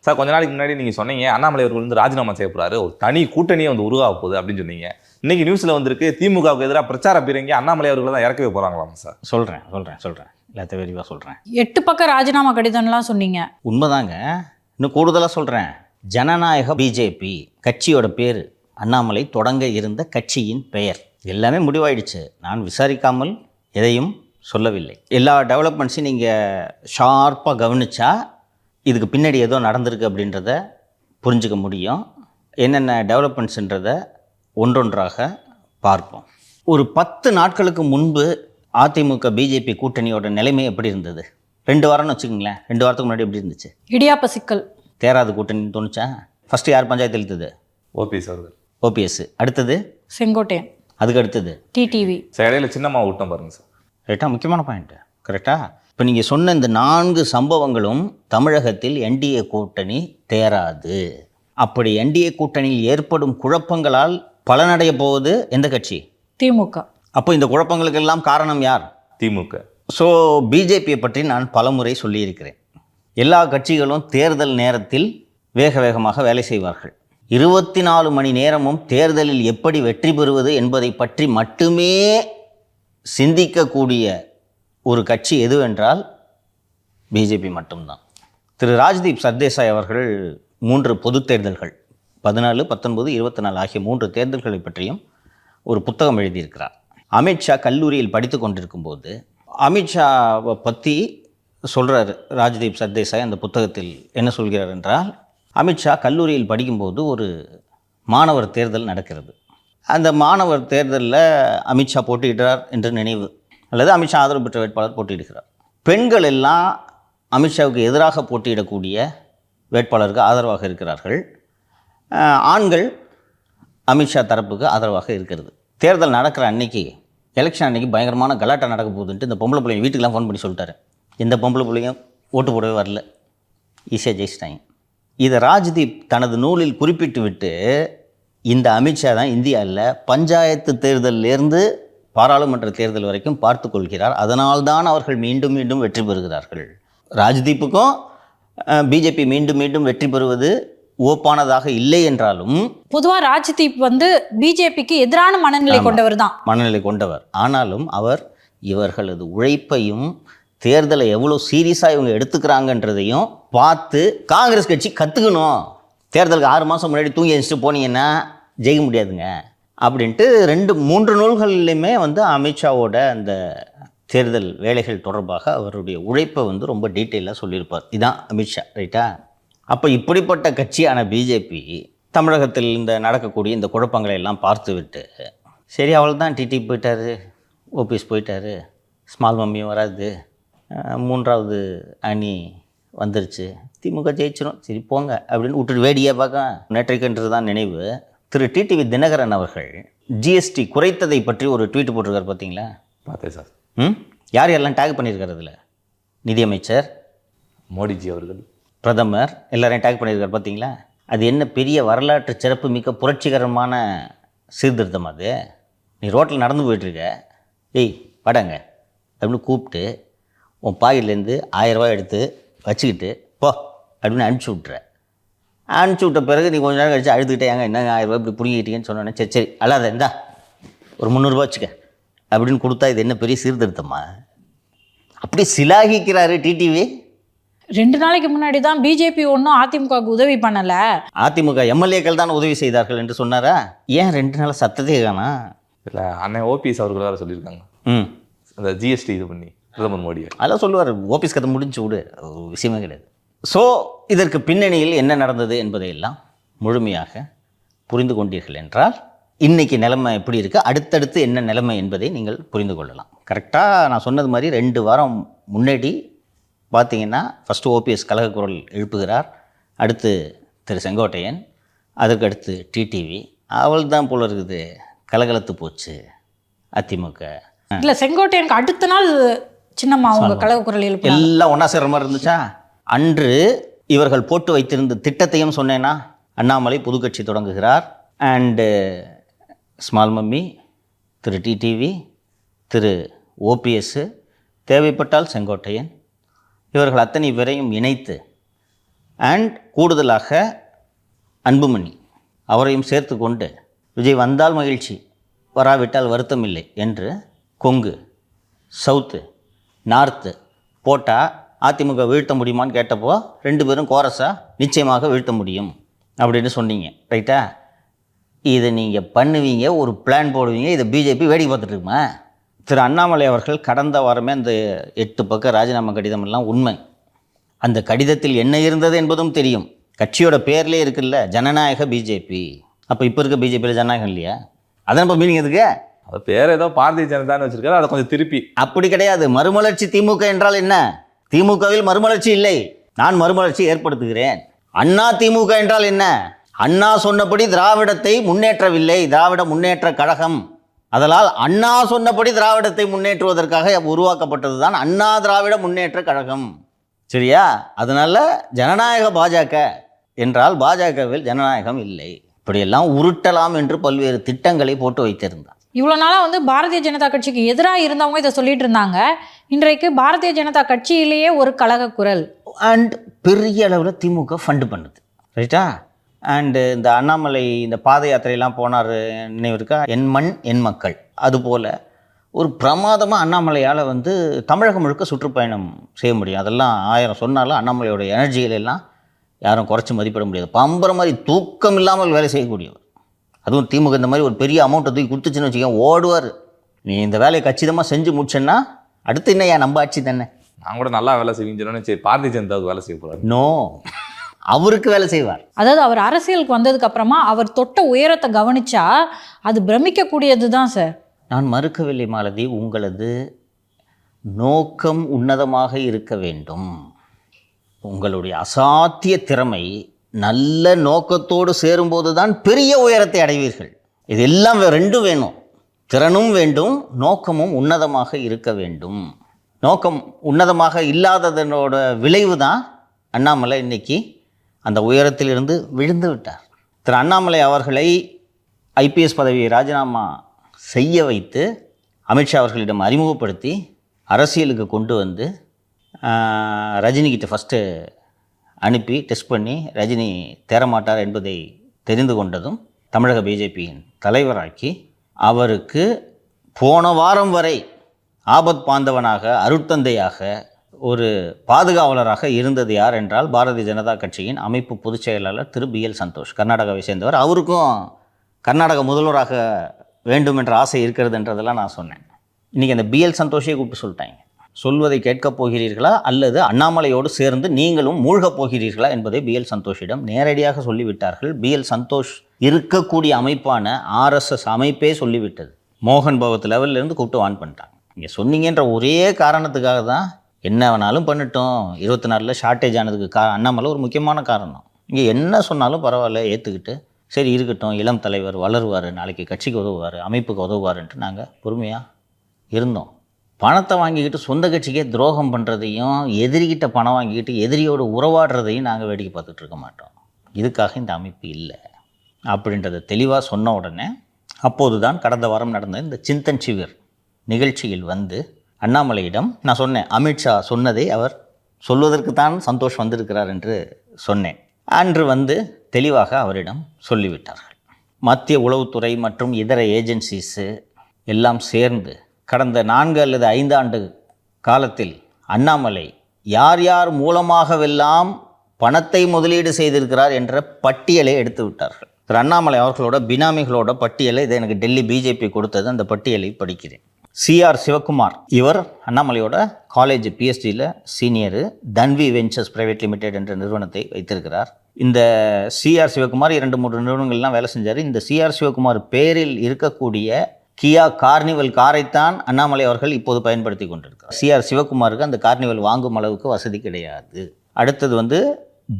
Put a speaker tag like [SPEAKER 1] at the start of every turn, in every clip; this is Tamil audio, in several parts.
[SPEAKER 1] சார் கொஞ்ச நாளைக்கு முன்னாடி நீங்கள் சொன்னீங்க அண்ணாமலை அவர்கள் வந்து ராஜினாமா செய்ய போகிறாரு, ஒரு தனி கூட்டணியே வந்து உருவாக போகுது அப்படின்னு சொன்னீங்க. இன்னைக்கு நியூஸில் வந்திருக்கு திமுகவுக்கு எதிராக பிரச்சார பீரங்கி அண்ணாமலை அவர்களை தான் இறக்கவே போகிறாங்களாமா சார்.
[SPEAKER 2] சொல்கிறேன் எல்லாத்தையும் விரிவாக சொல்கிறேன்.
[SPEAKER 3] 8 பக்கம் ராஜினாமா கடிதம்லாம் சொன்னீங்க.
[SPEAKER 2] உண்மைதாங்க. இன்னும் கூடுதலாக சொல்கிறேன். ஜனநாயக பிஜேபி கட்சியோட பேர், அண்ணாமலை தொடங்க இருந்த கட்சியின் பெயர் எல்லாமே முடிவாயிடுச்சு. நான் விசாரிக்காமல் எதையும் சொல்லவில்லை. எல்லா டெவலப்மெண்ட்ஸையும் நீங்கள் ஷார்ப்பாக கவனித்தா இதுக்கு பின்னாடி ஏதோ நடந்திருக்கு அப்படின்றத புரிஞ்சுக்க முடியும். என்னென்ன டெவலப்மெண்ட்ஸுன்றதை ஒன்றொன்றாக பார்ப்போம். ஒரு 10 நாட்களுக்கு முன்பு அதிமுக பிஜேபி கூட்டணியோட நிலைமை எப்படி இருந்தது? 2 வாரம்னு வச்சுக்கோங்களேன். 2 வாரத்துக்கு முன்னாடி எப்படி இருந்துச்சு?
[SPEAKER 3] இடியாப்ப சிக்கல்.
[SPEAKER 2] தேராது கூட்டணின்னு தோணுச்சா? ஃபஸ்ட்டு யார் பஞ்சாயத்து இழுத்தது?
[SPEAKER 1] ஓபிஎஸ் அவர்கள்.
[SPEAKER 2] ஓபிஎஸ். அடுத்தது
[SPEAKER 3] செங்கோட்டையன்.
[SPEAKER 2] அதுக்கு அடுத்தது
[SPEAKER 3] டிடிவி.
[SPEAKER 1] சார் இடையில சின்னம்மா விட்டோம் பாருங்க சார்.
[SPEAKER 2] ரைட்டாக, முக்கியமான பாயிண்ட்டு. கரெக்டாக. இப்போ நீங்கள் சொன்ன இந்த 4 சம்பவங்களும் தமிழகத்தில் என்டிஏ கூட்டணி தேராது. அப்படி என்டிஏ கூட்டணியில் ஏற்படும் குழப்பங்களால் பலனடைய போவது எந்த கட்சி?
[SPEAKER 3] திமுக.
[SPEAKER 2] அப்போ இந்த குழப்பங்களுக்கெல்லாம் காரணம் யார்?
[SPEAKER 1] திமுக.
[SPEAKER 2] ஸோ பிஜேபியை பற்றி நான் பலமுறை சொல்லியிருக்கிறேன். எல்லா கட்சிகளும் தேர்தல் நேரத்தில் வேக வேகமாக வேலை செய்வார்கள். 24 மணி நேரமும் தேர்தலில் எப்படி வெற்றி பெறுவது என்பதை பற்றி மட்டுமே சிந்திக்கக்கூடிய ஒரு கட்சி எதுவென்றால் பிஜேபி மட்டும்தான். திரு ராஜ்தீப் சர்தேசாய் அவர்கள் 3 பொது தேர்தல்கள் 14, 19, 24 ஆகிய 3 தேர்தல்களை பற்றியும் ஒரு புத்தகம் எழுதியிருக்கிறார். அமித்ஷா கல்லூரியில் படித்து கொண்டிருக்கும்போது அமித்ஷாவை பற்றி சொல்கிறார் ராஜ்தீப் சர்தேசாய். அந்த புத்தகத்தில் என்ன சொல்கிறார் என்றால், அமித்ஷா கல்லூரியில் படிக்கும்போது ஒரு மாணவர் தேர்தல் நடக்கிறது. அந்த மாணவர் தேர்தலில் அமித்ஷா போட்டியிடுறார் என்று நினைவு, அல்லது அமித்ஷா ஆதரவு பெற்ற வேட்பாளர் போட்டியிடுகிறார். பெண்கள் எல்லாம் அமித்ஷாவுக்கு எதிராக போட்டியிடக்கூடிய வேட்பாளருக்கு ஆதரவாக இருக்கிறார்கள். ஆண்கள் அமித்ஷா தரப்புக்கு ஆதரவாக இருக்கிறது. தேர்தல் நடக்கிற அன்னைக்கு, எலெக்ஷன் அன்னைக்கு பயங்கரமான கலாட்டா நடக்க போகுதுன்ட்டு இந்த பொம்பளை பிள்ளைங்க வீட்டுக்கெலாம் ஃபோன் பண்ணி சொல்லிட்டாரு. எந்த பொம்பளை பிள்ளையும் ஓட்டு போடவே வரல, ஈஸியாக ஜெயிச்சிட்டாங்க. இதை ராஜ்தீப் தனது நூலில் குறிப்பிட்டு விட்டு, இந்த அமித்ஷா தான் இந்தியாவில் பஞ்சாயத்து தேர்தலிலிருந்து பாராளுமன்ற தேர்தல் வரைக்கும் பார்த்து கொள்கிறார். அதனால்தான் அவர்கள் மீண்டும் மீண்டும் வெற்றி பெறுகிறார்கள். ராஜ்தீப்புக்கும் பிஜேபி மீண்டும் மீண்டும் வெற்றி பெறுவது ஓப்பானதாக இல்லை என்றாலும்,
[SPEAKER 3] பொதுவா ராஜ்தீப் வந்து பிஜேபிக்கு எதிரான மனநிலை கொண்டவர் தான்.
[SPEAKER 2] மனநிலை கொண்டவர். ஆனாலும் அவர் இவர்களது உழைப்பையும் தேர்தலை எவ்வளோ சீரியஸாக இவங்க எடுத்துக்கிறாங்கன்றதையும் பார்த்து காங்கிரஸ் கட்சி கற்றுக்கணும். தேர்தலுக்கு 6 மாதம் முன்னாடி தூங்கி எழுச்சிட்டு போனீங்கன்னா ஜெயிக்க முடியாதுங்க அப்படின்ட்டு 2-3 நூல்கள்லையுமே வந்து அமித்ஷாவோட அந்த தேர்தல் வேலைகள் தொடர்பாக அவருடைய உழைப்பை வந்து ரொம்ப டீட்டெயிலாக சொல்லியிருப்பார். இதுதான் அமித்ஷா, ரைட்டா? அப்போ இப்படிப்பட்ட கட்சியான பிஜேபி தமிழகத்தில் இந்த நடக்கக்கூடிய இந்த குழப்பங்களை எல்லாம் பார்த்து விட்டு, சரி அவள் தான் டிடி போயிட்டார், ஓபிஎஸ் போயிட்டார், ஸ்மால் மம்மியும் வராது, 3வது அணி வந்துருச்சு, திமுக ஜெயிச்சிடும், சரி போங்க அப்படின்னு விட்டுட்டு வேடியாக பார்க்க நேற்றைக்கென்று தான் நினைவு. திரு டிடிவி தினகரன் அவர்கள் ஜிஎஸ்டி குறைத்ததை பற்றி ஒரு ட்வீட் போட்டிருக்காரு, பார்த்தீங்களா?
[SPEAKER 1] பார்த்தேன் சார்.
[SPEAKER 2] யார் யாரெல்லாம் டேக் பண்ணியிருக்காரு அதில்? நிதியமைச்சர்,
[SPEAKER 1] மோடிஜி அவர்கள்,
[SPEAKER 2] பிரதமர் எல்லாரையும் டேக் பண்ணியிருக்காரு, பார்த்தீங்களா? அது என்ன பெரிய வரலாற்று சிறப்பு மிக்க புரட்சிகரமான சீர்திருத்தம் அது? நீ ரோட்டில் நடந்து போயிட்டுருக்க, ஏய் படங்க அப்படின்னு கூப்பிட்டு உன் பாயிலேருந்து 1000 ரூபாய் எடுத்து வச்சுக்கிட்டு போ அப்படின்னு அனுப்பிச்சி விட்ற. அனுப்பிச்சி விட்ட பிறகு நீ கொஞ்ச நேரம் கழிச்சு அழுதுகிட்டே, ஏங்க என்னங்க 1000 ரூபாய் இப்படி பிடிங்கிட்டீங்கன்னு சொன்னோன்னே, சரி சரி அல்லாத இந்தா ஒரு 300 ரூபா வச்சுக்க அப்படின்னு கொடுத்தா இது என்ன பெரிய சீர்திருத்தமா? அப்படி சிலாகிக்கிறாரு டிடிவி.
[SPEAKER 3] 2 நாளைக்கு முன்னாடி தான் பிஜேபி ஒன்றும் அதிமுகவுக்கு உதவி பண்ணலை,
[SPEAKER 2] அதிமுக எம்எல்ஏக்கள் தான் உதவி செய்தார்கள் என்று சொன்னாரா? ஏன் 2 நாள் சத்தத்தை காணா?
[SPEAKER 1] இல்லை அண்ணன் ஓபிஎஸ் அவர்கள் வேறு சொல்லியிருக்காங்க. அந்த ஜிஎஸ்டி இது பண்ணி பிரதமர் மோடி
[SPEAKER 2] அதெல்லாம் சொல்லுவார். ஓபிஎஸ் கதை முடிஞ்சு விடு, விஷயமே கிடையாது. ஸோ இதற்கு பின்னணியில் என்ன நடந்தது என்பதையெல்லாம் முழுமையாக புரிந்து கொண்டீர்கள் என்றால் இன்றைக்கி நிலைமை எப்படி இருக்குது, அடுத்தடுத்து என்ன நிலைமை என்பதை நீங்கள் புரிந்து கொள்ளலாம். கரெக்டாக நான் சொன்னது மாதிரி 2 வாரம் முன்னாடி பார்த்தீங்கன்னா, ஃபஸ்ட்டு ஓபிஎஸ் கலகக்குரல் எழுப்புகிறார், அடுத்து திரு செங்கோட்டையன், அதற்கு அடுத்து டிடிவி. அவள் தான் போல இருக்குது கலகலத்து போச்சு அதிமுக.
[SPEAKER 3] இல்லை செங்கோட்டையனுக்கு அடுத்த நாள் சின்னம்மா அவங்க கலகக்குரல் எழுப்பு
[SPEAKER 2] எல்லாம் ஒன்றா சேர்ற மாதிரி இருந்துச்சா? அன்று இவர்கள் போட்டு வைத்திருந்த திட்டத்தையும் சொன்னேன்னா, அண்ணாமலை புதுக்கட்சி தொடங்குகிறார், and small mummy, Thiru TTV, Thiru OPS, தேவைப்பட்டால் செங்கோட்டையன், இவர்கள் அத்தனை பேரையும் இணைத்து அண்ட் கூடுதலாக அன்புமணி அவரையும் சேர்த்து கொண்டு விஜய் வந்தால் மகிழ்ச்சி, வராவிட்டால் வருத்தம் இல்லை என்று கொங்கு, சவுத்து, நார்த்து போட்டால் அதிமுக வீழ்த்த முடியுமான்னு கேட்டப்போ 2 பேரும் கோரஸாக நிச்சயமாக வீழ்த்த முடியும் அப்படின்னு சொன்னீங்க. ரைட்டா? இதை நீங்கள் பண்ணுவீங்க, ஒரு பிளான் போடுவீங்க, இதை பிஜேபி வேடிக்கை பார்த்துட்டு இருக்குமா? திரு அண்ணாமலை அவர்கள் கடந்த வாரமே அந்த 8 பக்க ராஜினாமா கடிதம் எல்லாம் உண்மை. அந்த கடிதத்தில் என்ன இருந்தது என்பதும் தெரியும். கட்சியோட பேர்லேயே இருக்குல்ல, ஜனநாயக பிஜேபி. அப்போ இப்போ இருக்க பிஜேபியில் ஜனநாயகம் இல்லையா? அதான் இப்போ மீனிங் எதுக்கு?
[SPEAKER 1] அது பேர் ஏதோ பாரதிய ஜனதான்னு வச்சிருக்காரு, அதை கொஞ்சம் திருப்பி.
[SPEAKER 2] அப்படி கிடையாது. மறுமலர்ச்சி திமுக என்றால் என்ன? திமுகவில் மறுமலர்ச்சி இல்லை, நான் மறுமலர்ச்சி ஏற்படுத்துகிறேன். அண்ணா திமுக என்றால் என்ன? அண்ணா சொன்னபடி திராவிடத்தை முன்னேற்றவில்லை, திராவிட முன்னேற்ற கழகம். அதனால் அண்ணா சொன்னபடி திராவிடத்தை முன்னேற்றுவதற்காக உருவாக்கப்பட்டது தான் அண்ணா திராவிட முன்னேற்ற கழகம். சரியா? அதனால ஜனநாயக பாஜக என்றால் பாஜகவில் ஜனநாயகம் இல்லை. இப்படியெல்லாம் உருட்டலாம் என்று பல்வேறு திட்டங்களை போட்டு வைத்திருந்தார்.
[SPEAKER 3] இவ்வளோ நாளாக வந்து பாரதிய ஜனதா கட்சிக்கு எதிராக இருந்தவங்க இதை சொல்லிட்டு இருந்தாங்க. இன்றைக்கு பாரதிய ஜனதா கட்சியிலேயே ஒரு கழக குரல்.
[SPEAKER 2] அண்ட் பெரிய அளவில் திமுக ஃபண்டு பண்ணுது. ரைட்டா? அண்டு இந்த அண்ணாமலை இந்த பாத யாத்திரையெல்லாம் போனார், நினைவு இருக்கா? என் மண் என் மக்கள். அதுபோல் ஒரு பிரமாதமாக அண்ணாமலையால் வந்து தமிழகம் முழுக்க சுற்றுப்பயணம் செய்ய முடியும். அதெல்லாம் 1000 சொன்னாலும் அண்ணாமலையோட எனர்ஜியிலெல்லாம் யாரும் குறைச்சி மதிப்பிட முடியாது. பம்பர மாதிரி தூக்கம் இல்லாமல் வேலை செய்யக்கூடியவர். அதுவும் திமுக இந்த மாதிரி ஒரு பெரிய அமௌண்ட்டை தூக்கி கொடுத்துச்சுன்னு வச்சுக்கோங்க, ஓடுவார். நீ இந்த வேலையை கச்சிதமாக செஞ்சு முடிச்சேன்னா அடுத்து என்ன, ஏன் நம்ம ஆட்சி தானே,
[SPEAKER 1] நான் கூட நல்லா வேலை செய்வீங்கன்னு சரி பாரதிய ஜனதாவுக்கு வேலை செய்ய போகிறாரு.
[SPEAKER 2] நோ, அவருக்கு வேலை செய்வார்.
[SPEAKER 3] அதாவது அவர் அரசியலுக்கு வந்ததுக்கு அப்புறமா அவர் தொட்ட உயரத்தை கவனிச்சா அது பிரமிக்கக்கூடியது தான் சார்.
[SPEAKER 2] நான் மறுக்கவில்லை மாலதி, உங்களது நோக்கம் உன்னதமாக இருக்க வேண்டும். உங்களுடைய அசாத்திய திறமை நல்ல நோக்கத்தோடு சேரும்போது தான் பெரிய உயரத்தை அடைவீர்கள். இதெல்லாம் ரெண்டும் வேணும், திறனும் வேண்டும், நோக்கமும் உன்னதமாக இருக்க வேண்டும். நோக்கம் உன்னதமாக இல்லாததனோட விளைவு தான் அண்ணாமலை இன்னைக்கு அந்த உயரத்திலிருந்து விழுந்து விட்டார். திரு அண்ணாமலை அவர்களை ஐபிஎஸ் பதவியை ராஜினாமா செய்ய வைத்து அமித்ஷா அவர்களிடம் அறிமுகப்படுத்தி அரசியலுக்கு கொண்டு வந்து ரஜினிகிட்ட ஃபஸ்ட்டு அனுப்பி டெஸ்ட் பண்ணி ரஜினி தேரமாட்டார் என்பதை தெரிந்து கொண்டதும் தமிழக பிஜேபியின் தலைவராக்கி அவருக்கு போன வாரம் வரை ஆபத் பாந்தவனாக, அருட்தந்தையாக, ஒரு பாதுகாவலராக இருந்தது யார் என்றால் பாரதிய ஜனதா கட்சியின் அமைப்பு பொதுச் செயலாளர் திரு BL சந்தோஷ், கர்நாடகாவை சேர்ந்தவர். அவருக்கும் கர்நாடக முதல்வராக வேண்டும் என்ற ஆசை இருக்கிறது என்றதெல்லாம் நான் சொன்னேன். இன்றைக்கி அந்த BL சந்தோஷே கூப்பிட்டு சொல்லிட்டாங்க. சொல்வதை கேட்கப் போகிறீர்களா அல்லது அண்ணாமலையோடு சேர்ந்து நீங்களும் மூழ்கப் போகிறீர்களா என்பதை BL சந்தோஷிடம் நேரடியாக சொல்லிவிட்டார்கள். BL சந்தோஷ் இருக்கக்கூடிய அமைப்பான RSS அமைப்பே சொல்லிவிட்டது. மோகன் பகவத் லெவல்லேருந்து கூப்பிட்டு வான் பண்ணிட்டாங்க. இங்கே சொன்னீங்கன்ற ஒரே காரணத்துக்காக தான் என்ன வேணாலும் பண்ணட்டும், 24 ஷார்ட்டேஜ் ஆனதுக்கு அண்ணாமலை ஒரு முக்கியமான காரணம். இங்கே என்ன சொன்னாலும் பரவாயில்ல ஏற்றுக்கிட்டு சரி இருக்கட்டும், இளம் தலைவர் வளருவார், நாளைக்கு கட்சிக்கு உதவுவார், அமைப்புக்கு உதவுவார்ன்ட்டு நாங்கள் பொறுமையாக இருந்தோம். பணத்தை வாங்கிக்கிட்டு சொந்த கட்சிக்கே துரோகம் பண்ணுறதையும், எதிரிகிட்ட பணம் வாங்கிக்கிட்டு எதிரியோடு உறவாடுறதையும் நாங்கள் வேடிக்கை பார்த்துட்டு இருக்க மாட்டோம். இதுக்காக இந்த அமைப்பு இல்லை அப்படின்றத தெளிவாக சொன்ன உடனே அப்போது தான் கடந்த வாரம் நடந்த இந்த சிந்தன் சிவிர் நிகழ்ச்சியில் வந்து அண்ணாமலையிடம் நான் சொன்னேன், அமித்ஷா சொன்னதை அவர் சொல்வதற்கு தான் சந்தோஷ் வந்திருக்கிறார் என்று சொன்னேன். அன்று வந்து தெளிவாக அவரிடம் சொல்லிவிட்டார்கள். மத்திய உளவுத்துறை மற்றும் இதர ஏஜென்சிஸு எல்லாம் சேர்ந்து கடந்த 4 அல்லது 5 ஆண்டு காலத்தில் அண்ணாமலை யார் யார் மூலமாகவெல்லாம் பணத்தை முதலீடு செய்திருக்கிறார் என்ற பட்டியலை எடுத்து விட்டார்கள். திரு அண்ணாமலை அவர்களோட பினாமிகளோட பட்டியலை இதை எனக்கு டெல்லி பிஜேபி கொடுத்தது. அந்த பட்டியலை படிக்கிறேன். CR சிவகுமார், இவர் அண்ணாமலையோட காலேஜ் PhDயில் சீனியரு, தன்வி வெஞ்சர்ஸ் பிரைவேட் லிமிடெட் என்ற நிறுவனத்தை வைத்திருக்கிறார். இந்த CR சிவகுமார் 2-3 நிறுவனங்கள்லாம் வேலை செஞ்சார். இந்த CR சிவகுமார் பேரில் இருக்கக்கூடிய கியா கார்னிவல் காரைத்தான் அண்ணாமலை அவர்கள் இப்போது பயன்படுத்தி கொண்டிருக்கிறார். CR சிவகுமாருக்கு அந்த கார்னிவல் வாங்கும் அளவுக்கு வசதி கிடையாது. அடுத்தது வந்து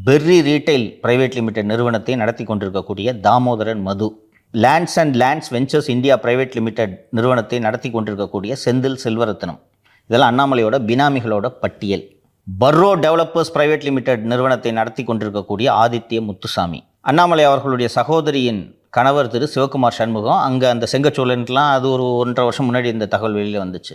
[SPEAKER 2] பெர்ரி ரீட்டைல் பிரைவேட் லிமிடெட் நிறுவனத்தை நடத்தி கொண்டிருக்கக்கூடிய Damodaran Madhu, lands and lands ventures India private limited நிறுவனத்தை நடத்தி கொண்டிருக்கக்கூடிய செந்தில் செல்வரத்னம், இதெல்லாம் அண்ணாமலையோட பினாமிகளோட பட்டியல். பர்ரோ டெவலப்பர்ஸ் பிரைவேட் லிமிடெட் நிறுவனத்தை நடத்தி கொண்டிருக்கக்கூடிய ஆதித்ய முத்துசாமி, அண்ணாமலை அவர்களுடைய சகோதரியின் கணவர் திரு சிவகுமார் சண்முகம், அங்கே அந்த செங்கச்சோழன்லாம் அது ஒரு 1.5 வருஷம் முன்னாடி இந்த தகவல் வெளியில் வந்துச்சு.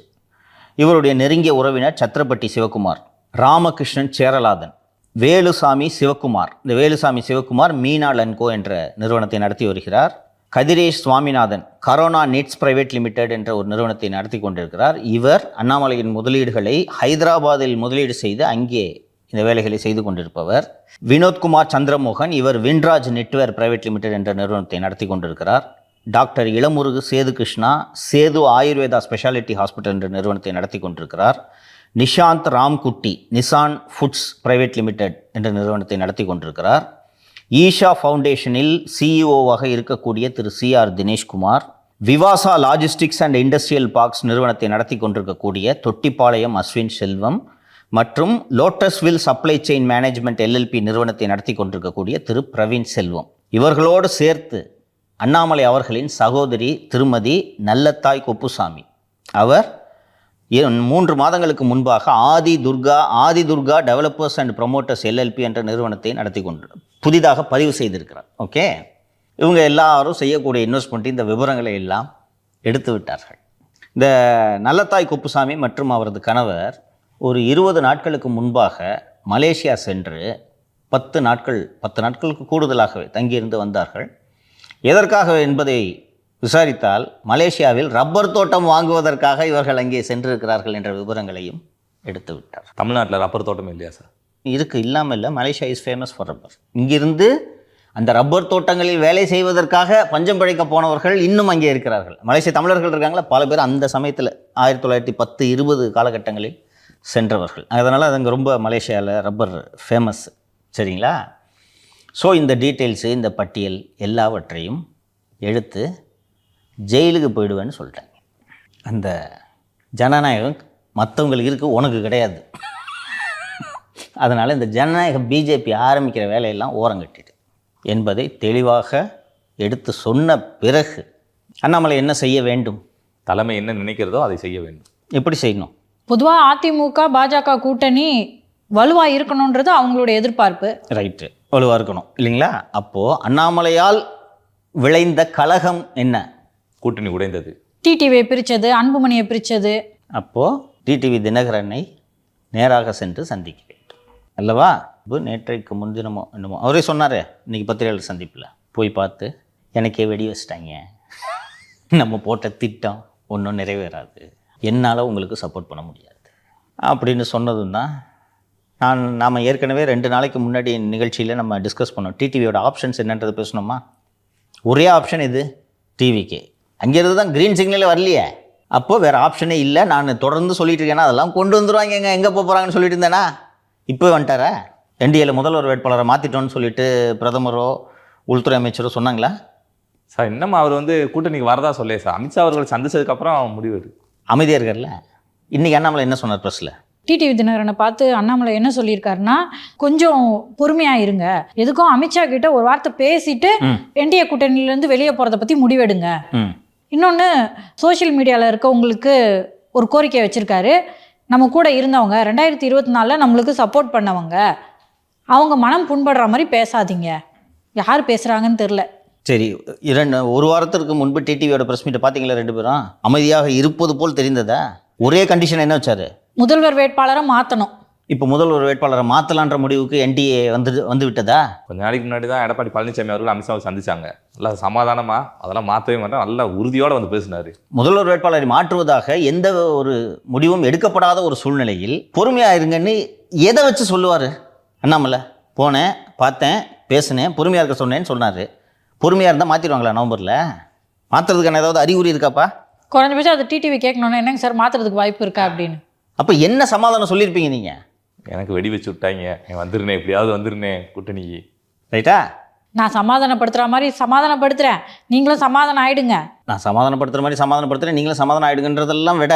[SPEAKER 2] இவருடைய நெருங்கிய உறவினர் சத்திரப்பட்டி சிவகுமார், ராமகிருஷ்ணன் சேரலாதன், வேலுசாமி சிவகுமார். இந்த வேலுசாமி சிவகுமார் மீனா லன்கோ என்ற நிறுவனத்தை நடத்தி வருகிறார். Kathiresh Swaminathan corona nets private limited என்ற ஒரு நிறுவனத்தை நடத்தி கொண்டிருக்கிறார். இவர் அண்ணாமலையின் முதலீடுகளை ஹைதராபாத்தில் முதலீடு செய்து அங்கே இந்த வேலைகளை செய்து கொண்டிருப்பவர். வினோத்குமார் சந்திரமோகன், இவர் வின்ராஜ் நெட்வேர் பிரைவேட் லிமிடெட் என்ற நிறுவனத்தை நடத்தி கொண்டிருக்கிறார். Doctor Ilamurugu Sethu Krishna Sethu Ayurveda speciality hospital என்ற நிறுவனத்தை நடத்தி கொண்டிருக்கிறார். Nishanth Ramkutty Nisan foods private limited என்ற நிறுவனத்தை நடத்தி கொண்டிருக்கிறார். ஈஷா ஃபவுண்டேஷனில் சிஇஓவாக இருக்கக்கூடிய Thiru CR Dineshkumar, Vivasa logistics and industrial parks நிறுவனத்தை நடத்தி கொண்டிருக்கக்கூடிய தொட்டிப்பாளையம் அஸ்வின் செல்வம் மற்றும் Lotusville supply chain management LLP நிறுவனத்தை நடத்தி கொண்டிருக்கக்கூடிய திரு பிரவீன் செல்வம். இவர்களோடு சேர்த்து அண்ணாமலை அவர்களின் சகோதரி திருமதி நல்லத்தாய் குப்புசாமி, அவர் 3 மாதங்களுக்கு முன்பாக Adi Durga developers and promoters LLP என்ற நிறுவனத்தை நடத்தி புதிதாக பதிவு செய்திருக்கிறார். ஓகே, இவங்க எல்லாரும் செய்யக்கூடிய இன்வெஸ்ட்மெண்ட் இந்த விவரங்களை எல்லாம் எடுத்து விட்டார்கள். இந்த நல்லத்தாய் குப்புசாமி மற்றும் அவரது கணவர் ஒரு 20 நாட்களுக்கு முன்பாக மலேசியா சென்று 10 நாட்களுக்கு கூடுதலாகவே தங்கியிருந்து வந்தார்கள். எதற்காக என்பதை விசாரித்தால் மலேசியாவில் ரப்பர் தோட்டம் வாங்குவதற்காக இவர்கள் அங்கே சென்றிருக்கிறார்கள் என்ற விவரங்களையும் எடுத்து விட்டார்.
[SPEAKER 1] தமிழ்நாட்டில் ரப்பர் தோட்டம் இல்லையா சார்?
[SPEAKER 2] இருக்குது, இல்லாமல் இல்லை. Malaysia is famous for rubber. இங்கிருந்து அந்த ரப்பர் தோட்டங்களில் வேலை செய்வதற்காக பஞ்சம் பிழைக்க போனவர்கள் இன்னும் அங்கே இருக்கிறார்கள். மலேசிய தமிழர்கள் இருக்காங்களா, பல பேர் அந்த சமயத்தில் 1910-20 காலகட்டங்களில் சென்றவர்கள். அதனால் அது அங்கே ரொம்ப மலேசியாவில் ரப்பர் ஃபேமஸ். சரிங்களா? ஸோ இந்த டீட்டெயில்ஸு, இந்த பட்டியல் எல்லாவற்றையும் எடுத்து ஜெயிலுக்கு போயிடுவேன்னு சொல்லிட்டாங்க. அந்த ஜனநாயகம் மற்றவங்களுக்கு இருக்குது, உனக்கு கிடையாது. அதனால் இந்த ஜனநாயக பிஜேபி ஆரம்பிக்கிற வேலையெல்லாம் ஓரங்கட்டிடு என்பதை தெளிவாக எடுத்து சொன்ன பிறகு அண்ணாமலை என்ன செய்ய வேண்டும்,
[SPEAKER 1] தலைமை என்ன நினைக்கிறதோ அதை செய்ய வேண்டும்.
[SPEAKER 2] எப்படி செய்யணும்?
[SPEAKER 3] பொதுவாக அதிமுக பாஜக கூட்டணி வலுவாக இருக்கணுன்றது அவங்களுடைய எதிர்பார்ப்பு.
[SPEAKER 2] ரைட்டு, வலுவாக இருக்கணும் இல்லைங்களா? அப்போது அண்ணாமலையால் விளைந்த கலகம் என்ன?
[SPEAKER 1] கூட்டணி உடைந்தது.
[SPEAKER 3] டிடிவியை பிரித்தது, அன்புமணியை பிரித்தது.
[SPEAKER 2] அப்போது டிடிவி தினகரனை நேராக சென்று சந்திக்க வேண்டும் அல்லவா? இப்போ நேற்றைக்கு முன்தினமோ என்னமோ அவரே சொன்னார், இன்றைக்கி பத்திரிகையாளர் சந்திப்பில் போய் பார்த்து எனக்கே வெடி வச்சிட்டாங்க, நம்ம போட்ட திட்டம் ஒன்றும் நிறைவேறாது, என்னால் உங்களுக்கு சப்போர்ட் பண்ண முடியாது அப்படின்னு சொன்னதும் தான் நாம் ஏற்கனவே 2 நாளைக்கு முன்னாடி நிகழ்ச்சியில் நம்ம டிஸ்கஸ் பண்ணோம். டிடிவியோட ஆப்ஷன்ஸ் என்னன்றது பேசணுமா? ஒரே ஆப்ஷன் இது, டிவிக்கு. அங்கேருந்து தான் க்ரீன் சிக்னலே வரலையே. அப்போது வேறு ஆப்ஷனே இல்லை. நான் தொடர்ந்து சொல்லிட்டு இருக்கேன்னா அதெல்லாம் கொண்டு வந்துடுவாங்க, எங்கே போக போகிறாங்கன்னு சொல்லிட்டு இருந்தேனா, இப்போ வந்துட்டாரா? என்டிஏல முதல்வர் வேட்பாளரை மாற்றிட்டோன்னு சொல்லிட்டு பிரதமரோ உள்துறை அமைச்சரோ சொன்னாங்களா
[SPEAKER 1] சார்? இன்னும் அவர் கூட்டணிக்கு வரதா சொல்லே சார். அமித்ஷா அவர்கள் சந்திச்சதுக்கப்புறம் முடிவு
[SPEAKER 2] அமைதியாக இருக்கார்ல. இன்றைக்கி அண்ணாமலை என்ன சொன்னார் ப்ரெஸ்ஸில்?
[SPEAKER 3] டிடிவி தினகரனை பார்த்து அண்ணாமலை என்ன சொல்லியிருக்காருன்னா, கொஞ்சம் பொறுமையாக இருங்க, எதுக்கும் அமித்ஷா கிட்ட ஒரு வார்த்தை பேசிட்டு என்டிஏ கூட்டணியிலேருந்து வெளியே போகிறத பற்றி முடிவெடுங்க. இன்னொன்று, சோஷியல் மீடியாவில் இருக்கவங்களுக்கு ஒரு கோரிக்கை வச்சுருக்காரு. நம்ம கூட இருந்தவங்க 2024 நம்மளுக்கு சப்போர்ட் பண்ணவங்க, அவங்க மனம் புண்படுற மாதிரி பேசாதீங்க. யார் பேசுகிறாங்கன்னு தெரில.
[SPEAKER 2] சரி, ஒரு வாரத்திற்கு முன்பு டிடிவியோட ப்ரெஸ் மீட்டை பார்த்தீங்களா? 2 பேரும் அமைதியாக இருப்பது போல் தெரிந்ததா? ஒரே கண்டிஷன் என்ன வச்சாரு? முதல்வர் வேட்பாளரை மாற்றணும். இப்போ முதல்வர் வேட்பாளரை மாற்றலான்ற முடிவுக்கு என்டிஏ வந்து விட்டதா?
[SPEAKER 1] கொஞ்ச நாளைக்கு முன்னாடி தான் எடப்பாடி பழனிசாமி அவர்கள் அமித்ஷாவை சந்திச்சாங்க. நல்லா சமாதானமாக அதெல்லாம் மாற்றவே மாட்டேன், நல்லா உறுதியோடு வந்து பேசினார்.
[SPEAKER 2] முதல்வர் வேட்பாளரை மாற்றுவதாக எந்த ஒரு முடிவும் எடுக்கப்படாத ஒரு சூழ்நிலையில் பொறுமையாக இருங்கன்னு எதை வச்சு சொல்லுவார் அண்ணாமலை? போனேன், பார்த்தேன், பேசினேன், பொறுமையாக இருக்க சொன்னேன்னு சொன்னார். பொறுமையாக இருந்தால் மாற்றிடுவாங்களா நவம்பரில்? மாற்றுறதுக்கான ஏதாவது அறிகுறி இருக்காப்பா?
[SPEAKER 3] குறைஞ்சபட்சம் அது டிடிவி கேட்கணுன்னா என்னங்க சார் மாற்றுறதுக்கு வாய்ப்பு இருக்கா அப்படின்னு.
[SPEAKER 2] அப்போ என்ன சமாதானம் சொல்லியிருப்பீங்க நீங்கள்?
[SPEAKER 1] எனக்கு வெடி வச்சு விட்டாங்க, வந்துருனேன், எப்படியாவது வந்துருனேன் கூட்டணிக்கு.
[SPEAKER 2] ரைட்டா?
[SPEAKER 3] நான் சமாதானப்படுத்துகிற மாதிரி சமாதானப்படுத்துகிறேன், நீங்களும் சமாதானம் ஆகிடுங்க.
[SPEAKER 2] நான் சமாதானப்படுத்துகிற மாதிரி சமாதானப்படுத்துகிறேன், நீங்களும் சமாதானம் ஆகிடுங்கன்றதெல்லாம் விட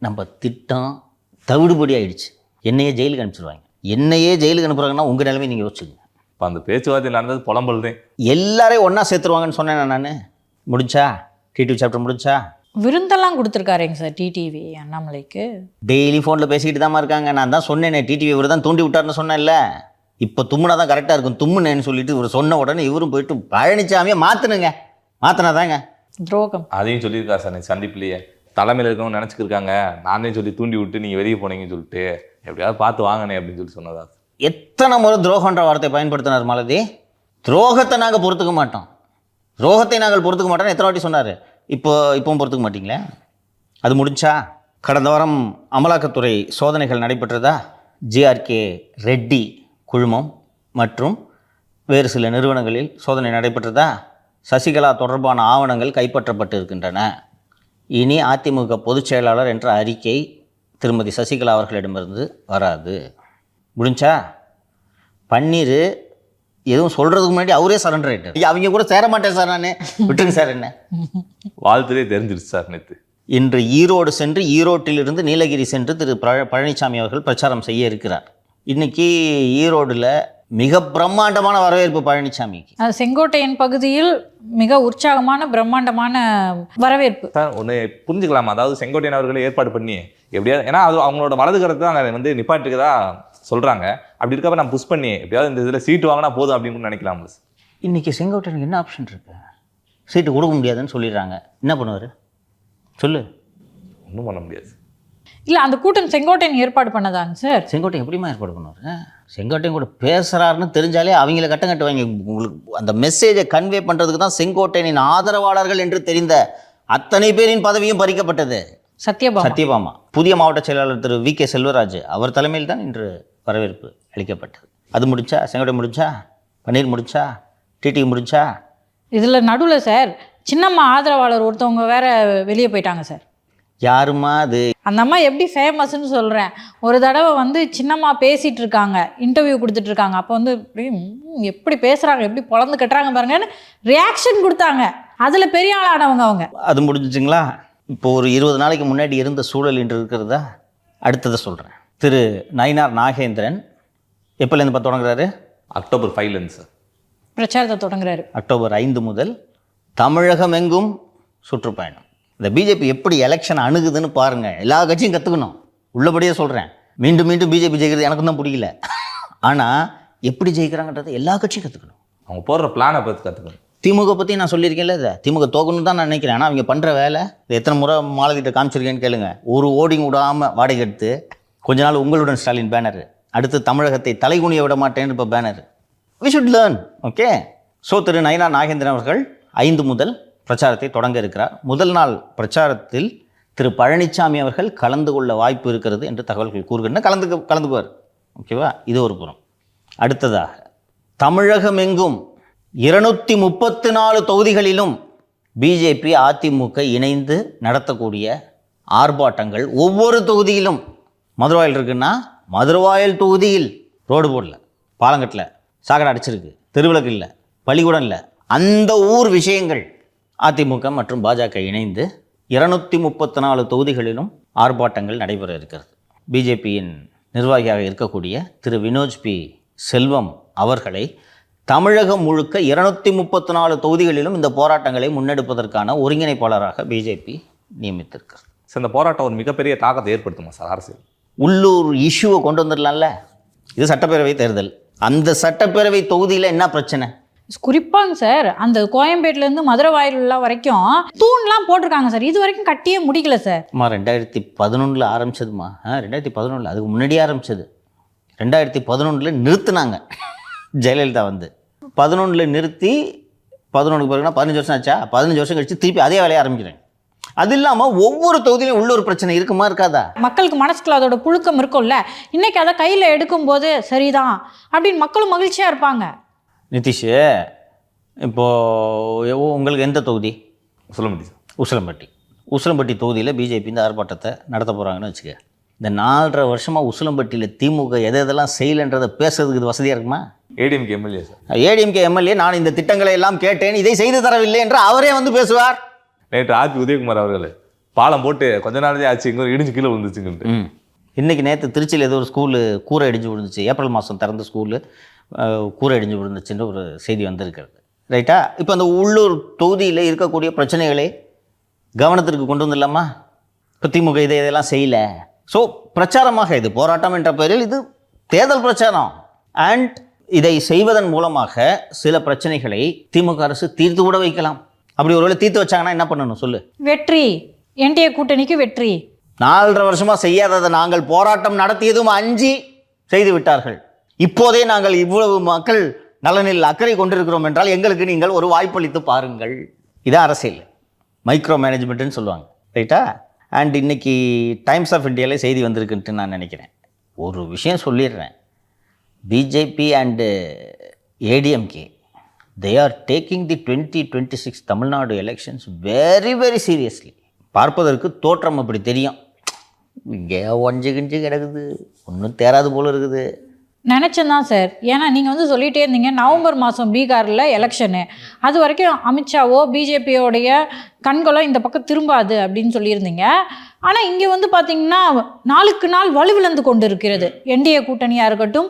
[SPEAKER 2] நம்ம திட்டம் தவிடுபடி ஆகிடுச்சு. என்னையே ஜெயிலுக்கு அனுப்பிச்சிடுவாங்க. என்னையே ஜெயிலுக்கு அனுப்புகிறாங்கன்னா உங்கள் நிலைமை நீங்கள் யோசிச்சுங்க.
[SPEAKER 1] இப்போ அந்த பேச்சுவார்த்தை நடந்தது புலம்பல் தான்.
[SPEAKER 2] எல்லாரையும் ஒன்றா சேர்த்துருவாங்கன்னு சொன்னேன் நான். முடிஞ்சா டிடிவி சாப்டர் முடிஞ்சா?
[SPEAKER 3] விருந்தெல்லாம் கொடுத்துருக்காருங்க சார் டிடிவி அண்ணாமலைக்கு.
[SPEAKER 2] டெய்லி ஃபோனில் பேசிக்கிட்டு தான் இருக்காங்க. நான் தான் சொன்னேனே, டிடிவி இவர் தான் தூண்டி விட்டார்னு சொன்னேன்ல. இப்போ தும்முனா தான் கரெக்டாக இருக்கும், தும்முனேன்னு சொல்லிட்டு இவர் சொன்ன உடனே இவரும் போயிட்டு பழனிசாமியை மாற்றணுங்க. மாற்றினாதாங்க
[SPEAKER 3] துரோகம்.
[SPEAKER 1] அதையும் சொல்லியிருக்காரு சார் சந்திப்புலேயே. தலைமையில் இருக்கவங்க நினச்சிக்கிருக்காங்க, நானே சொல்லி தூண்டி விட்டு நீங்கள் வெளியே போனீங்கன்னு சொல்லிட்டு எப்படியாவது பார்த்து வாங்கினேன் அப்படின்னு சொல்லி சொன்னதா.
[SPEAKER 2] எத்தனை முறை துரோகன்ற வார்த்தை பயன்படுத்தினார் மாலதி. துரோகத்தை நாங்கள் பொறுத்துக்க மாட்டோம், துரோகத்தை நாங்கள் பொறுத்துக்க மாட்டோம்னு எத்தனை வாட்டி சொன்னார். இப்போவும் பொறுத்துக்க மாட்டீங்களே. அது முடிஞ்சா? கடந்த வாரம் அமலாக்கத்துறை சோதனைகள் நடைபெற்றதா? ஜிஆர்கே ரெட்டி குழுமம் மற்றும் வேறு சில நிறுவனங்களில் சோதனை நடைபெற்றதா? சசிகலா தொடர்பான ஆவணங்கள் கைப்பற்றப்பட்டு இருக்கின்றன. இனி அதிமுக பொதுச் செயலாளர் என்ற அறிக்கை திருமதி சசிகலா அவர்களிடமிருந்து வராது. முடிஞ்சா? பன்னீர் எதுவும் சொல்கிறதுக்கு முன்னாடி அவரே சரண்டர் ஆகிட்டார். அவங்க கூட சேர மாட்டேன் சார், நான் விட்டுருங்க சார் என்ன.
[SPEAKER 1] வாழ்த்துலே தெரிஞ்சிருச்சு சார் நேற்று.
[SPEAKER 2] இன்று ஈரோடு சென்று ஈரோட்டிலிருந்து நீலகிரி சென்று திரு பழனிசாமி அவர்கள் பிரச்சாரம் செய்ய இருக்கிறார். இன்னைக்கு ஈரோடில் மிக பிரம்மாண்டமான வரவேற்பு பழனிசாமிக்கு.
[SPEAKER 3] செங்கோட்டையன் பகுதியில் மிக உற்சாகமான பிரம்மாண்டமான வரவேற்பு.
[SPEAKER 1] சார் ஒன்று புரிஞ்சுக்கலாமா? அதாவது செங்கோட்டையன் அவர்களை ஏற்பாடு பண்ணி எப்படியாவது, ஏன்னா அது அவங்களோட வலது கருத்தை தான் அங்கே வந்து நிப்பாட்டுக்கதா சொல்கிறாங்க. அப்படி இருக்கப்ப நான் புஷ் பண்ணி எப்படியாவது இந்த இதில் சீட்டு வாங்கினா போதும் அப்படின்னு நினைக்கலாம்.
[SPEAKER 2] இன்றைக்கி செங்கோட்டையனுக்கு என்ன ஆப்ஷன் இருக்கு? சீட்டு கொடுக்க முடியாதுன்னு சொல்லிடுறாங்க. என்ன பண்ணுவார் சொல்லு?
[SPEAKER 1] ஒன்றும் பண்ண முடியாது.
[SPEAKER 3] இல்லை, அந்த கூட்டம் செங்கோட்டையன் ஏற்பாடு பண்ணதாங்க சார்.
[SPEAKER 2] செங்கோட்டையன் எப்படிமா ஏற்பாடு பண்ணுவார்? செங்கோட்டையன் கூட பேசுகிறாருன்னு தெரிஞ்சாலே அவங்கள கட்டம் கட்டுவாங்க. உங்களுக்கு அந்த மெசேஜை கன்வே பண்ணுறதுக்கு தான் செங்கோட்டையனின் ஆதரவாளர்கள் என்று தெரிந்த அத்தனை பேரின் பதவியும் பறிக்கப்பட்டது. சத்யபாமா புதிய மாவட்ட செயலாளர் திரு வி.கே. செல்வராஜ் அவர் தலைமையில் தான் இன்று வரவேற்பு அளிக்கப்பட்டது. அது முடிச்சா? செங்கோட்டையன் முடிச்சா? பன்னீர் முடிச்சா? டிடி முடிச்சா?
[SPEAKER 3] இதில் நடுவில் சார் சின்னம்மா ஆதரவாளர் ஒருத்தவங்க வேற வெளியே போயிட்டாங்க சார்.
[SPEAKER 2] யாருமா அது? அந்த
[SPEAKER 3] அம்மா எப்படி ஃபேமஸ்ன்னு சொல்கிறேன். ஒரு தடவை வந்து சின்னம்மா பேசிகிட்டு இருக்காங்க, இன்டர்வியூ கொடுத்துட்டு இருக்காங்க. அப்போ வந்து எப்படி பேசுகிறாங்க, எப்படி பொழந்து கட்டுறாங்க பாருங்கன்னு ரியாக்ஷன் கொடுத்தாங்க. அதில் பெரிய ஆளானவங்க அவங்க.
[SPEAKER 2] அது முடிஞ்சிச்சுங்களா? இப்போ ஒரு 20 நாளைக்கு முன்னாடி இருந்த சூழல் இன்று இருக்கிறதா? அடுத்ததை சொல்கிறேன். திரு நயினார் நாகேந்திரன் எப்போலேருந்து தொடங்குறாரு?
[SPEAKER 1] அக்டோபர் 5 சார்
[SPEAKER 3] பிரச்சாரத்தை தொடங்குறாரு.
[SPEAKER 2] அக்டோபர் 5 முதல் தமிழகம் எங்கும் சுற்றுப்பயணம். இந்த பிஜேபி எப்படி எலெக்ஷன் அணுகுதுன்னு பாருங்கள். எல்லா கட்சியும் கற்றுக்கணும். உள்ளபடியே சொல்கிறேன், மீண்டும் மீண்டும் பிஜேபி ஜெயிக்கிறது எனக்கும் தான் பிடிக்கல. ஆனால் எப்படி ஜெயிக்கிறாங்கன்றதை எல்லா கட்சியும் கற்றுக்கணும்.
[SPEAKER 1] அவங்க போடுற பிளானை பற்றி கற்றுக்கணும்.
[SPEAKER 2] திமுக பற்றி நான் சொல்லியிருக்கேன்ல, இதை திமுக தோக்கணும்னு தான் நான் நினைக்கிறேன். ஆனால் அவங்க பண்ணுற வேலை எத்தனை முறை மாலதிட்ட காமிச்சிருக்கேன்னு கேளுங்க. ஒரு ஓடிங் விடாமல் வாடகை எடுத்து கொஞ்ச நாள் உங்களுடன் ஸ்டாலின் பேனர், அடுத்து தமிழகத்தை தலைகுனிய விட மாட்டேன்னு இப்போ banner. We should learn. Okay. So Thiru Nainar Nagendran அவர்கள் 5 முதல் பிரச்சாரத்தை தொடங்க இருக்கிறார். முதல் நாள் பிரச்சாரத்தில் திரு பழனிசாமி அவர்கள் கலந்து கொள்ள வாய்ப்பு இருக்கிறது என்று தகவல்கள் கூறுகின்றன. கலந்துக்குவார். ஓகேவா? இது ஒரு புறம். அடுத்ததாக தமிழகம் எங்கும் 234 தொகுதிகளிலும் பிஜேபி அதிமுக இணைந்து நடத்தக்கூடிய ஆர்ப்பாட்டங்கள், ஒவ்வொரு தொகுதியிலும் மதுரவாயில் இருக்குன்னா மதுரவாயில் தொகுதியில் ரோடு போடல, பாலங்கட்டில் சாக்கடை அடிச்சிருக்கு, தெருவிளக்கு இல்லை, பள்ளிக்கூடம் இல்லை, அந்த ஊர் விஷயங்கள் அதிமுக மற்றும் பாஜக இணைந்து 234 தொகுதிகளிலும் ஆர்ப்பாட்டங்கள் நடைபெற இருக்கிறது. பிஜேபியின் நிர்வாகியாக இருக்கக்கூடிய திரு வினோஜ் பி செல்வம் அவர்களை தமிழகம் முழுக்க 234 தொகுதிகளிலும் இந்த போராட்டங்களை முன்னெடுப்பதற்கான ஒருங்கிணைப்பாளராக பிஜேபி நியமித்திருக்கிறது.
[SPEAKER 1] சார் இந்த போராட்டம் ஒரு மிகப்பெரிய தாக்கத்தை ஏற்படுத்துமா சார் அரசியல்?
[SPEAKER 2] உள்ளூர் இஷ்யூவை கொண்டு வந்துடலாம்ல. இது சட்டப்பேரவை தேர்தல். அந்த சட்டப்பேரவை தொகுதியில் என்ன பிரச்சனை?
[SPEAKER 3] குறிப்பாங்க சார், அந்த கோயம்பேட்டிலேருந்து மதுரை வாயிலெல்லாம் வரைக்கும் தூண்லாம் போட்டிருக்காங்க சார். இது வரைக்கும் கட்டியே முடிக்கல சார்.
[SPEAKER 2] 2011 ஆரம்பிச்சதுமா? 2011 அதுக்கு முன்னாடியே ஆரம்பிச்சது. 2011 நிறுத்தினாங்க ஜெயலலிதா வந்து. 11 நிறுத்தி 11க்கு பிறகுனா 15 வருஷம் ஆச்சா? 15 வருஷம் கழிச்சு திருப்பி அதே வேலையை ஆரம்பிக்கிறேன். அது இல்லாமல் ஒவ்வொரு தொகுதியிலும் உள்ள ஒரு பிரச்சனை இருக்குமா இருக்காதா?
[SPEAKER 3] மக்களுக்கு மனசுக்குள்ள அதோட புழுக்கம் இருக்கும்ல. இன்னைக்கு அதை கையில் எடுக்கும்போது சரிதான் அப்படின்னு மக்களும் மகிழ்ச்சியாக இருப்பாங்க.
[SPEAKER 2] நிதிஷ், இப்போது உங்களுக்கு எந்த தொகுதி? உசிலம்பட்டி தொகுதியில் பிஜேபி இந்த ஆர்ப்பாட்டத்தை நடத்த போகிறாங்கன்னு வச்சுக்க. இந்த 4.5 வருஷமாக உசிலம்பட்டியில் திமுக எதெல்லாம் செய்யலைன்றதை பேசுறதுக்கு இது வசதியாக இருக்குமா?
[SPEAKER 1] ADMK MLA sir,
[SPEAKER 2] ADMK MLA நான் இந்த திட்டங்களை எல்லாம் கேட்டேன், இதை செய்து தரவில்லை என்று அவரே வந்து பேசுவார்.
[SPEAKER 1] நேற்று ஆர்பி உதயகுமார் அவர்கள் பாலம் போட்டு கொஞ்ச நாளே ஆச்சு, இங்கே இடிஞ்சு கீழே விழுந்துச்சுங்கிட்டு.
[SPEAKER 2] இன்றைக்கி நேற்று திருச்சியில் ஏதோ ஒரு ஸ்கூலு கூரை இடிஞ்சு விழுந்துச்சு. ஏப்ரல் மாதம் திறந்த ஸ்கூலு கூரை இடிஞ்சு விழுந்துச்சுன்ற ஒரு செய்தி வந்திருக்கிறது. ரைட்டா? இப்போ அந்த உள்ளூர் தொகுதியில் இருக்கக்கூடிய பிரச்சனைகளை கவனத்திற்கு கொண்டு வந்துடலாமா? இப்போ திமுக இதெல்லாம் செய்யலை. ஸோ பிரச்சாரமாக இது போராட்டம் என்ற பெயரில் இது தேர்தல் பிரச்சாரம். அண்ட் இதை செய்வதன் மூலமாக சில பிரச்சனைகளை திமுக அரசு தீர்த்து கூட வைக்கலாம். அப்படி ஒருவேளை தீர்த்து வச்சாங்கன்னா என்ன பண்ணணும் சொல்லு?
[SPEAKER 3] வெற்றி, என்டிஏ கூட்டணிக்கு வெற்றி.
[SPEAKER 2] 4.5 வருஷமாக செய்யாததை நாங்கள் போராட்டம் நடத்தியதும் அஞ்சி செய்து விட்டார்கள். இப்போதே நாங்கள் இவ்வளவு மக்கள் நலனில் அக்கறை கொண்டிருக்கிறோம் என்றால் எங்களுக்கு நீங்கள் ஒரு வாய்ப்பளித்து பாருங்கள். இதான் அரசியல், மைக்ரோ மேனேஜ்மெண்ட்டுன்னு சொல்லுவாங்க, ரைட்டா? அண்ட் இன்னைக்கு டைம்ஸ் ஆஃப் இந்தியாவில் செய்தி வந்திருக்குன்ட்டு நான் நினைக்கிறேன். ஒரு விஷயம் சொல்லிடுறேன், BJP and ADMK they are taking the 2026 Tamil Nadu elections very very seriously. பார்ப்பதற்கு தோற்றம் அப்படி தெரியும், இங்கே ஒஞ்சு கிஞ்சு கிடக்குது, ஒன்றும் தேராது போல இருக்குது.
[SPEAKER 3] நினச்சேன் தான் சார். ஏன்னா நீங்கள் வந்து சொல்லிகிட்டே இருந்தீங்க நவம்பர் மாதம் பீகாரில் எலெக்ஷனு, அது வரைக்கும் அமித்ஷாவோ பிஜேபியோடைய கண்களோ இந்த பக்கம் திரும்பாது அப்படின்னு சொல்லியிருந்தீங்க. ஆனால் இங்கே வந்து பார்த்திங்கன்னா நாளுக்கு நாள் வலுவிழந்து கொண்டு இருக்கிறது என்டிஏ கூட்டணியாக இருக்கட்டும்,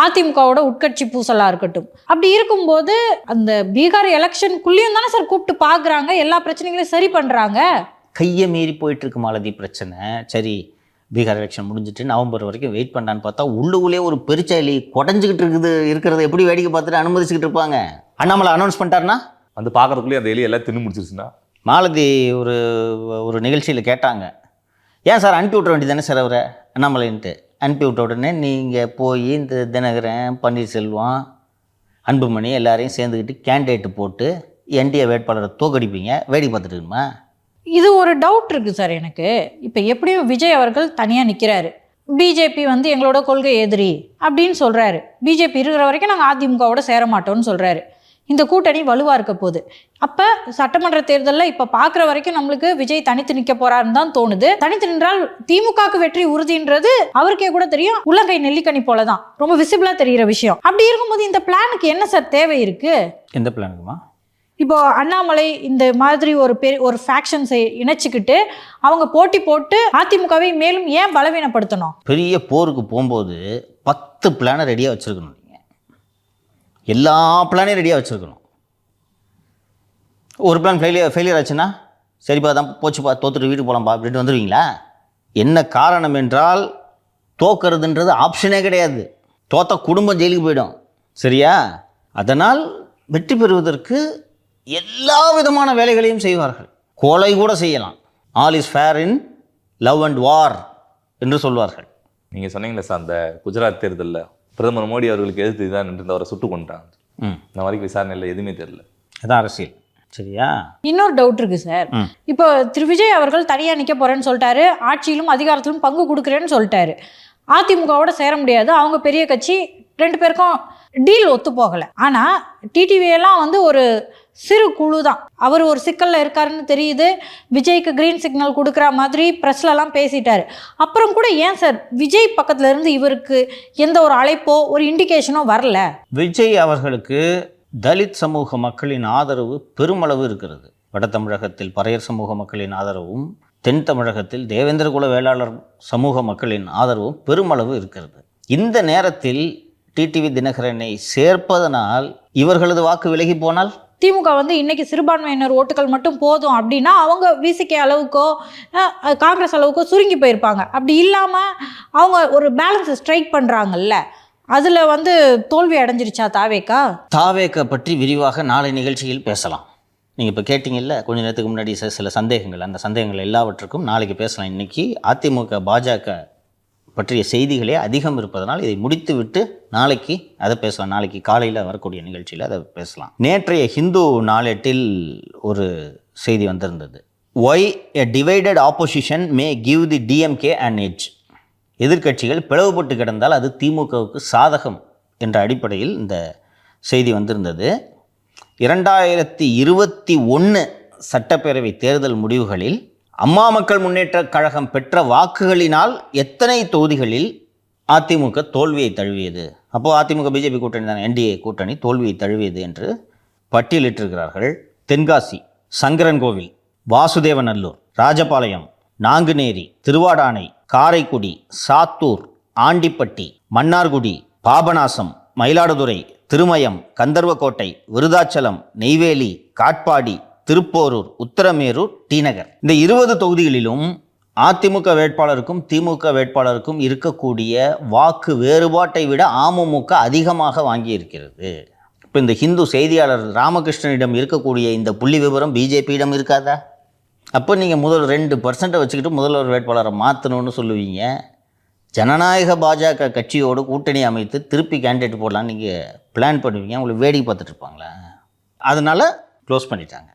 [SPEAKER 3] அதிமுகவோட உட்கட்சி பூசலாக இருக்கட்டும். அப்படி இருக்கும்போது அந்த பீகார் எலெக்ஷனுக்குள்ளேயும் தானே சார் கூப்பிட்டு பார்க்குறாங்க, எல்லா பிரச்சனைகளையும் சரி பண்ணுறாங்க.
[SPEAKER 2] கையை மீறி போயிட்டுருக்கு மாலதி பிரச்சனை. சரி, பீகார் எலெக்ஷன் முடிஞ்சிட்டு நவம்பர் வரைக்கும் வெயிட் பண்ணான்னு பார்த்தா உள்ளுக்குள்ளே ஒரு பெருச்சாலி குடஞ்சிக்கிட்டு இருக்கிறத எப்படி வேடிக்கை பார்த்துட்டு அனுமதிச்சுக்கிட்டு இருப்பாங்க. அண்ணாமலை அனௌன்ஸ் பண்ணிட்டாருன்னா
[SPEAKER 1] வந்து பார்க்கறதுக்குள்ளேயே அந்த எலி எல்லாம் தின்னு முடிச்சிருச்சுன்னா.
[SPEAKER 2] மாலதி ஒரு நிகழ்ச்சியில் கேட்டாங்க, ஏன் சார் அனுப்பி விட்ற வேண்டியது தானே சார் அவரை அண்ணாமலைன்ட்டு. அனுப்பி விட்ட உடனே நீங்கள் போய் இந்த தினகரன், பன்னீர்செல்வம், அன்புமணி எல்லாரையும் சேர்ந்துக்கிட்டு கேண்டிடேட்டு போட்டு என்டிஏ வேட்பாளரை தோக்கடிப்பீங்க, வேடிக்கை பார்த்துட்டு இருக்குமா?
[SPEAKER 3] இது ஒரு டவுட் இருக்குது சார் எனக்கு. இப்போ எப்படியும் விஜய் அவர்கள் தனியாக நிற்கிறாரு, பிஜேபி வந்து எங்களோட கொள்கை எதிரி அப்படின்னு சொல்கிறாரு, பிஜேபி இருக்கிற வரைக்கும் நாங்கள் அதிமுகவோட சேர மாட்டோம்னு சொல்கிறாரு. இந்த கூட்டணி வலுவாக இருக்க போகுது. அப்போ சட்டமன்ற தேர்தலில் இப்போ பார்க்குற வரைக்கும் நம்மளுக்கு விஜய் தனித்து நிற்க போறாருன்னு தான் தோணுது. தனித்து நின்றால் திமுகவுக்கு வெற்றி உறுதின்றது அவருக்கே கூட தெரியும், உள்ளங்கை நெல்லிக்கனி போல தான் ரொம்ப விசிபிளாக தெரிகிற விஷயம். அப்படி இருக்கும்போது இந்த பிளானுக்கு என்ன சார் தேவை இருக்குது?
[SPEAKER 2] எந்த பிளானுக்குமா?
[SPEAKER 3] இப்போ அண்ணாமலை இந்த மாதிரி ஒரு ஃபேக்ஷன்ஸை இணைச்சிக்கிட்டு அவங்க போட்டி போட்டு அதிமுகவை மேலும் ஏன் பலவீனப்படுத்தணும்?
[SPEAKER 2] பெரிய போருக்கு போகும்போது 10 பிளானை ரெடியாக வச்சுருக்கணும். நீங்கள் எல்லா பிளானையும் ரெடியாக வச்சுருக்கணும். ஒரு பிளான் ஃபெயிலியர் ஆச்சுன்னா சரிப்பா தான் போச்சுப்பா, தோத்துட்டு வீட்டுக்கு போகலாம்ப்பா அப்படின்ட்டு வந்துடுவீங்களா? என்ன காரணம் என்றால் தோக்கிறதுன்றது ஆப்ஷனே கிடையாது. தோத்த குடும்பம் ஜெயிலுக்கு போயிடும், சரியா? அதனால் வெற்றி பெறுவதற்கு எல்லா விதமான வேலைகளையும் செய்வார்கள். கொலை கூட செய்யலாம். All is fair in love and war என்று சொல்வார்கள்.
[SPEAKER 1] நீங்கள் சொன்னீங்களே சார், அந்த குஜராத் தேர்தலில் பிரதமர் மோடி அவர்களுக்கு எதிர்த்து தான் நின்று அவரை சுட்டு கொண்டாங்க. இந்த வரைக்கும் விசாரணையில் எதுவுமே தெரியல.
[SPEAKER 2] அதான் அரசியல், சரியா?
[SPEAKER 3] இன்னொரு டவுட் இருக்கு சார். இப்போ திரு விஜய் அவர்கள் தனியாக நிற்க போறேன்னு சொல்லிட்டாரு, ஆட்சியிலும் அதிகாரத்திலும் பங்கு கொடுக்குறேன்னு சொல்லிட்டாரு. அதிமுகவோட சேர முடியாது, அவங்க பெரிய கட்சி, 2 பேருக்கும் டீல் ஒத்து போகலை. ஆனால் டிடிவியெல்லாம் வந்து ஒரு சிறு குழு தான். அவர் ஒரு சிக்கலில் இருக்காருன்னு தெரியுது, விஜய்க்கு கிரீன் சிக்னல் கொடுக்குற மாதிரி ப்ரெஸ்லலாம் பேசிட்டாரு. அப்புறம் கூட ஏன் சார் விஜய் பக்கத்துல இருந்து இவருக்கு எந்த ஒரு அழைப்போ ஒரு இண்டிகேஷனோ வரல?
[SPEAKER 2] விஜய் அவர்களுக்கு தலித் சமூக மக்களின் ஆதரவு பெருமளவு இருக்கிறது. வட தமிழகத்தில் பறையர் சமூக மக்களின் ஆதரவும், தென் தமிழகத்தில் தேவேந்திரகுல வேளாளர் சமூக மக்களின் ஆதரவும் பெருமளவு இருக்கிறது. இந்த நேரத்தில் டிடிவி தினகரனை சேர்ப்பதனால் இவர்களது வாக்கு விலகி போனால்
[SPEAKER 3] திமுக வந்து இன்னைக்கு சிறுபான்மையினர் ஓட்டுகள் மட்டும் போதும் அப்படின்னா அவங்க விசிகே அளவுக்கோ காங்கிரஸ் அளவுக்கோ சுருங்கி போயிருப்பாங்க. அப்படி இல்லாமல் அவங்க ஒரு பேலன்ஸ் ஸ்ட்ரைக் பண்ணுறாங்கல்ல, அதில் வந்து தோல்வி அடைஞ்சிருச்சா தாவேக்கா?
[SPEAKER 2] தாவேக்கா பற்றி விரிவாக நாளை நிகழ்ச்சியில் பேசலாம். நீங்கள் இப்போ கேட்டிங்கல்ல கொஞ்ச நேரத்துக்கு முன்னாடி சில சந்தேகங்கள், அந்த சந்தேகங்கள் எல்லாவற்றுக்கும் நாளைக்கு பேசலாம். இன்றைக்கி அதிமுக பாஜக பற்றிய செய்திகளே அதிகம் இருப்பதனால் இதை முடித்து விட்டு நாளைக்கு அதை பேசலாம். நாளைக்கு காலையில் வரக்கூடிய நிகழ்ச்சியில் அதை பேசலாம். நேற்றைய ஹிந்து நாளேட்டில் ஒரு செய்தி வந்திருந்தது. Why a divided opposition may give the DMK an edge. எதிர்க்கட்சிகள் பிளவுபட்டு கிடந்தால் அது திமுகவுக்கு சாதகம் என்ற அடிப்படையில் இந்த செய்தி வந்திருந்தது. 2021 சட்டப்பேரவை தேர்தல் முடிவுகளில் அம்மா மக்கள் முன்னேற்ற கழகம் பெற்ற வாக்குகளினால் எத்தனை தொகுதிகளில் அதிமுக தோல்வியை தழுவியது, அப்போது அதிமுக பிஜேபி கூட்டணி தான், என்டிஏ கூட்டணி தோல்வியை தழுவியது என்று பட்டியலிட்டிருக்கிறார்கள். தென்காசி, சங்கரன்கோவில், வாசுதேவநல்லூர், ராஜபாளையம், நாங்குநேரி, திருவாடானை, காரைக்குடி, சாத்தூர், ஆண்டிப்பட்டி, மன்னார்குடி, பாபநாசம், மயிலாடுதுறை, திருமயம், கந்தர்வக்கோட்டை, விருதாச்சலம், நெய்வேலி, காட்பாடி, திருப்போரூர், உத்தரமேரூர், டிநகர், இந்த 20 தொகுதிகளிலும் அதிமுக வேட்பாளருக்கும் திமுக வேட்பாளருக்கும் இருக்கக்கூடிய வாக்கு வேறுபாட்டை விட அமமுக அதிகமாக வாங்கியிருக்கிறது. இப்போ இந்த ஹிந்து செய்தியாளர் ராமகிருஷ்ணனிடம் இருக்கக்கூடிய இந்த புள்ளி விவரம் பிஜேபியிடம் இருக்காதா? அப்போ நீங்கள் முதல் 2% வச்சுக்கிட்டு முதல்வர் வேட்பாளரை மாற்றணும்னு சொல்லுவீங்க. ஜனநாயக பாஜக கட்சியோடு கூட்டணி அமைத்து திருப்பி கேண்டிடேட் போடலான்னு நீங்கள் பிளான் பண்ணுவீங்க, உங்களுக்கு வேடிக்கை பார்த்துட்டு இருப்பாங்களா? அதனால் க்ளோஸ் பண்ணிட்டாங்க.